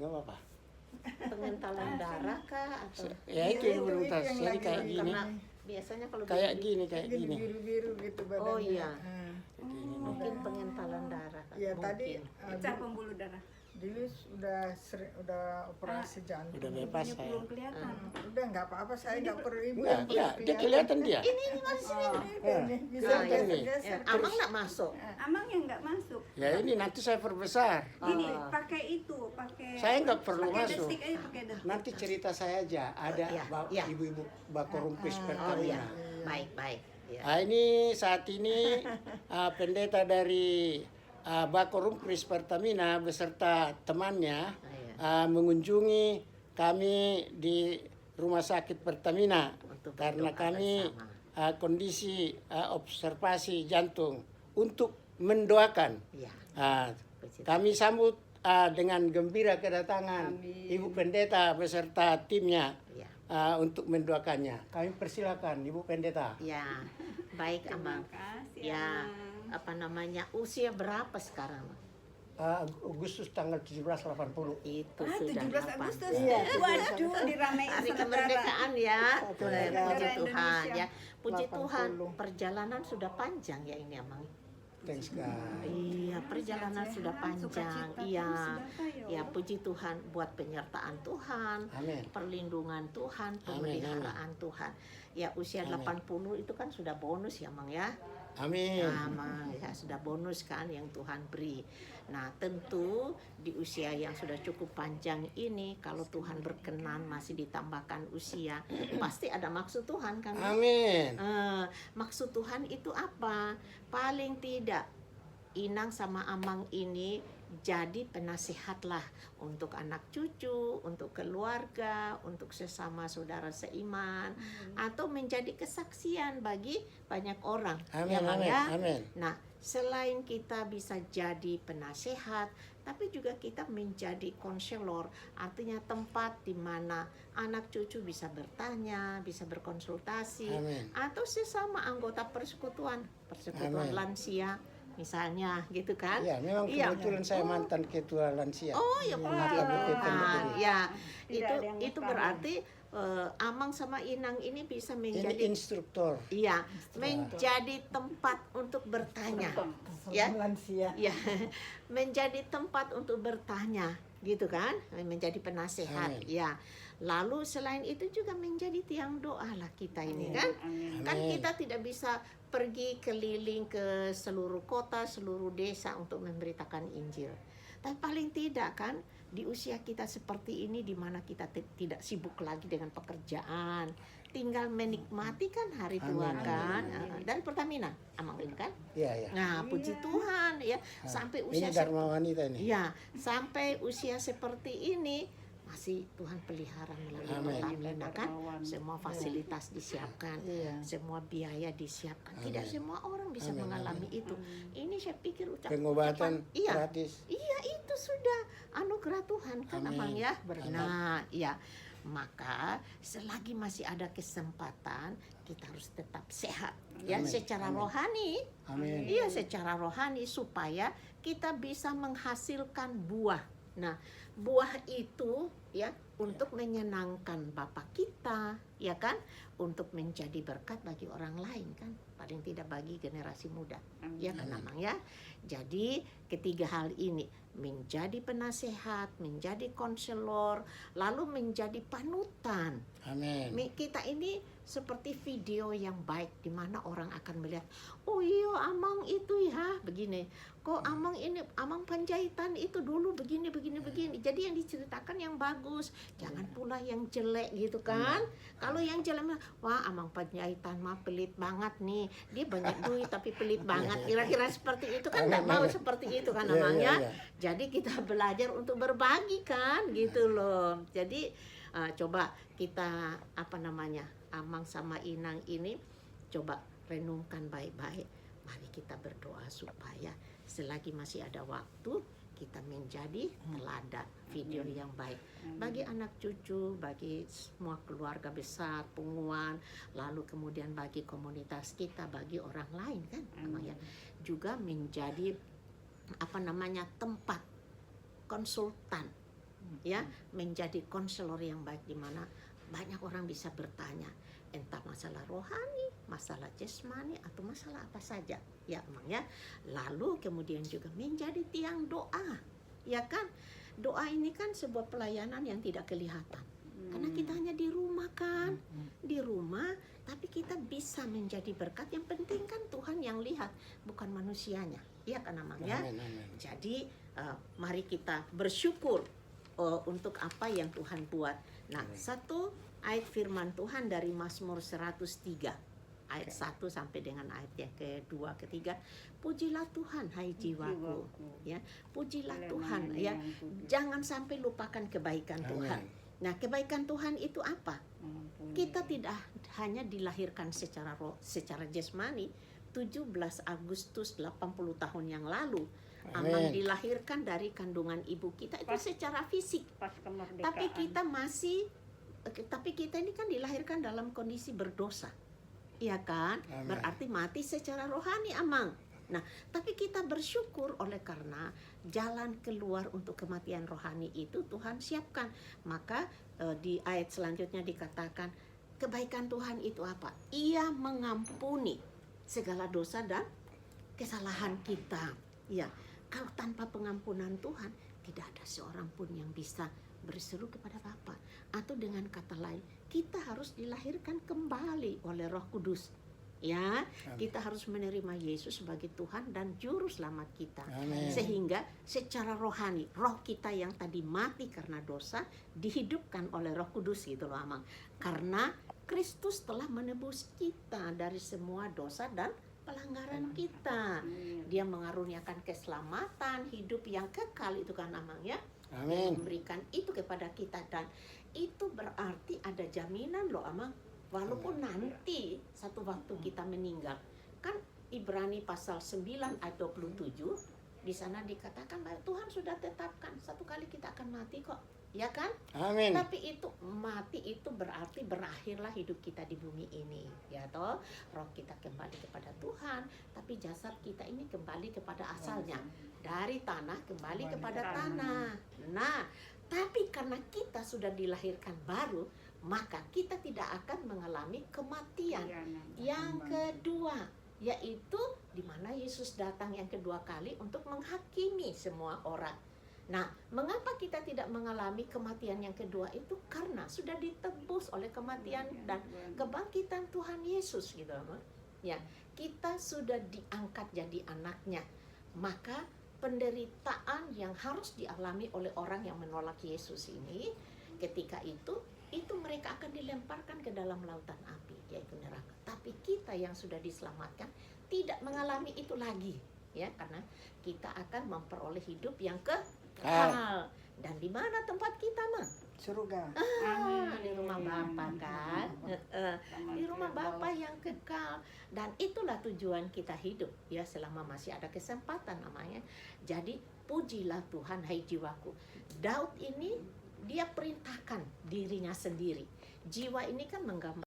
nggak apa-apa. Pengentalan darah kah atau? Ya itu yang belum tahu. yang Jadi lagi kayak gini. Karena biasanya kalau Kayak biru- gini, kayak gini. biru-biru gitu badannya. Oh iya. Mungkin mungkin pengentalan darah. Ya mungkin. tadi Pecah pembuluh darah. dulu udah operasi jantung. Udah bebas Ini saya. belum kelihatan. Udah nggak apa-apa, saya nggak perlu ibu. Enggak, yang ya, perlu dia kelihatan dia. Ini masih Ini bisa Ah, iya. geser-geser. Amang nggak masuk. Amang yang nggak masuk. Ya ini nanti saya perbesar. Gini, Ah. pakai itu, pakai. Saya nggak perlu pakai masuk. detik aja, pakai detik. Nanti cerita saya aja. Ada Iya, iya. ibu-ibu Bakorumpis Oh Pertamina. iya, baik. Ya. Ini saat ini pendeta dari Bakorumpis Pertamina beserta temannya mengunjungi kami di Rumah Sakit Pertamina Untuk karena berdoa kami bersama. kondisi observasi jantung untuk mendoakan. Iya. Puji Tuhan. Kami sambut dengan gembira kedatangan Ibu Pendeta beserta timnya Iya. untuk mendoakannya. Kami persilakan Ibu Pendeta. Ya, baik Amang. Makasih, Ya, Amang. apa namanya? Usia berapa sekarang? Agustus tanggal 1780. Itu Ah, sudah 17 8. Agustus. Iya. Waduh, diramein Hari sementara. kemerdekaan ya. Tuh, Kemerdekaan puji Tuhan Indonesia. ya. Puji 80. Tuhan, perjalanan sudah panjang ya ini Amang. Thanks God. Iya, perjalanan Sehat-sehat, sudah panjang. sukacita Iya. pun sudah tayo. Ya, puji Tuhan buat penyertaan Tuhan, Amin. perlindungan Tuhan, Amin, pemeliharaan Tuhan. Ya, usia Amin. 80 itu kan sudah bonus ya, Mang ya. Amin. Nah, ya sudah bonus kan yang Tuhan beri. Nah, tentu di usia yang sudah cukup panjang ini, kalau Tuhan berkenan masih ditambahkan usia, pasti ada maksud Tuhan kan? Amin. Maksud Tuhan itu apa? Paling tidak Inang sama Amang ini jadi penasehatlah untuk anak cucu, untuk keluarga, untuk sesama saudara seiman, atau menjadi kesaksian bagi banyak orang. Amin. Mang, Amin. ya? Amin. Nah, selain kita bisa jadi penasehat, tapi juga kita menjadi konselor, artinya tempat di mana anak cucu bisa bertanya, bisa berkonsultasi, Amin. atau sesama anggota persekutuan Amin. lansia, misalnya, gitu kan? Ya, memang Iya. kebetulan saya mantan ketua lansia. Oh ya, puji Menghadapi Tuhan. itu. Ya, Tidak ada yang itu mustahil. berarti Amang sama Inang ini bisa Ini menjadi instruktor. iya, menjadi tempat untuk bertanya. Ya. Lansia. Ya, menjadi tempat untuk bertanya, gitu kan? Menjadi penasehat. Amin. Ya. Lalu selain itu juga menjadi tiang doa lah kita ini kan? Kan Amin. kita tidak bisa pergi keliling ke seluruh kota, seluruh desa untuk memberitakan Injil. Tapi paling tidak kan di usia kita seperti ini di mana kita tidak sibuk lagi dengan pekerjaan, tinggal menikmati kan hari tua Amin. kan. Dari Pertamina, Amang ini kan? Iya, iya. Nah, puji Tuhan ya, sampai Ini usia Dharma Wanita ini. ya, sampai usia seperti ini masih Tuhan pelihara melalui Amin. Pertamina kan, semua fasilitas disiapkan, Iya. semua biaya disiapkan. Tidak Amin. semua orang bisa Amin, mengalami itu. Ini saya pikir Pengobatan iya, gratis. iya itu sudah anugerah Tuhan kan, Amin. Abang ya. Amin. Nah, ya. Maka selagi masih ada kesempatan, kita harus tetap sehat ya, Amin. secara Amin. rohani. Amin. Iya, secara rohani supaya kita bisa menghasilkan buah. Nah, buah itu ya untuk menyenangkan Bapa kita, ya kan? Untuk menjadi berkat bagi orang lain kan? Paling tidak bagi generasi muda. Ya kan, Amin. Amang ya? Jadi, ketiga hal ini menjadi penasehat, menjadi konselor, lalu menjadi panutan. Amin. Kita ini seperti video yang baik di mana orang akan melihat, oh iya Amang itu ya begini, kok Amang ini, Amang Panjaitan itu dulu begini. Jadi yang diceritakan yang bagus, jangan pula yang jelek gitu kan. Kalau yang jelek, wah Amang Panjaitan mah pelit banget nih, dia banyak duit tapi pelit banget, kira-kira seperti itu kan, nggak mau seperti itu kan Iya, Amang iya, ya. iya. Jadi kita belajar untuk berbagi kan, gitu loh. Jadi coba kita Amang sama Inang ini coba renungkan baik-baik. Mari kita berdoa supaya selagi masih ada waktu kita menjadi teladan video yang baik bagi anak cucu, bagi semua keluarga besar, punguan, lalu kemudian bagi komunitas kita, bagi orang lain kan, Amang ya. Juga menjadi tempat konsultan ya, menjadi konselor yang baik di mana banyak orang bisa bertanya entah masalah rohani, masalah jasmani atau masalah apa saja, ya Amang ya. Lalu kemudian juga menjadi tiang doa, ya kan? Doa ini kan sebuah pelayanan yang tidak kelihatan. Karena kita hanya di rumah kan, di rumah, tapi kita bisa menjadi berkat. Yang penting kan Tuhan yang lihat, bukan manusianya, ya kan Amang ya. Amin, amin. Jadi mari kita bersyukur untuk apa yang Tuhan buat. Nah, satu ayat firman Tuhan dari Mazmur 103 ayat 1 sampai dengan ayat yang kedua, ketiga. Pujilah Tuhan hai jiwaku, ya. Pujilah Tuhan, ya. Jangan sampai lupakan kebaikan Tuhan. Nah, kebaikan Tuhan itu apa? Kita tidak hanya dilahirkan secara jasmani 17 Agustus 80 tahun yang lalu. Amang dilahirkan dari kandungan ibu kita itu secara fisik. Pas kemerdekaan. Tapi kita ini kan dilahirkan dalam kondisi berdosa. Iya kan? Amin. Berarti mati secara rohani, Amang. Nah, tapi kita bersyukur oleh karena jalan keluar untuk kematian rohani itu Tuhan siapkan. Maka di ayat selanjutnya dikatakan kebaikan Tuhan itu apa? Ia mengampuni segala dosa dan kesalahan kita. Ya, kalau tanpa pengampunan Tuhan tidak ada seorang pun yang bisa berseru kepada Bapa. Atau dengan kata lain, kita harus dilahirkan kembali oleh Roh Kudus. Ya, kita harus menerima Yesus sebagai Tuhan dan juru selamat kita. Amin. Sehingga secara rohani, roh kita yang tadi mati karena dosa dihidupkan oleh Roh Kudus gitu loh Amang. Karena Kristus telah menebus kita dari semua dosa dan pelanggaran kita. Dia mengaruniakan keselamatan, hidup yang kekal itu kan Amang ya. Amin. Memberikan itu kepada kita dan itu berarti ada jaminan loh Amang. Walaupun nanti satu waktu kita meninggal, kan Ibrani pasal 9 ayat 27 di sana dikatakan bahwa Tuhan sudah tetapkan satu kali kita akan mati kok, ya kan? Amin. Tapi itu mati itu berarti berakhirlah hidup kita di bumi ini, ya toh. Roh kita kembali kepada Tuhan, tapi jasad kita ini kembali kepada asalnya. Dari tanah kembali kepada tanah. Nah, tapi karena kita sudah dilahirkan baru, maka kita tidak akan mengalami kematian yang kedua, yaitu di mana Yesus datang yang kedua kali untuk menghakimi semua orang. Nah, mengapa kita tidak mengalami kematian yang kedua itu? Karena sudah ditebus oleh kematian dan kebangkitan Tuhan Yesus gitu loh. Ya, kita sudah diangkat jadi anaknya. Maka penderitaan yang harus dialami oleh orang yang menolak Yesus ini, ketika itu mereka akan dilemparkan ke dalam lautan api, yaitu neraka. Tapi kita yang sudah diselamatkan tidak mengalami itu lagi, ya, karena kita akan memperoleh hidup yang kekal. Dan di mana tempat kita, Mang? Surga. Di rumah Bapa kan, di rumah Bapa yang kekal. Dan itulah tujuan kita hidup, ya, selama masih ada kesempatan namanya. Jadi pujilah Tuhan hai jiwaku. Daud ini dia perintahkan dirinya sendiri. Jiwa ini kan menggambarkan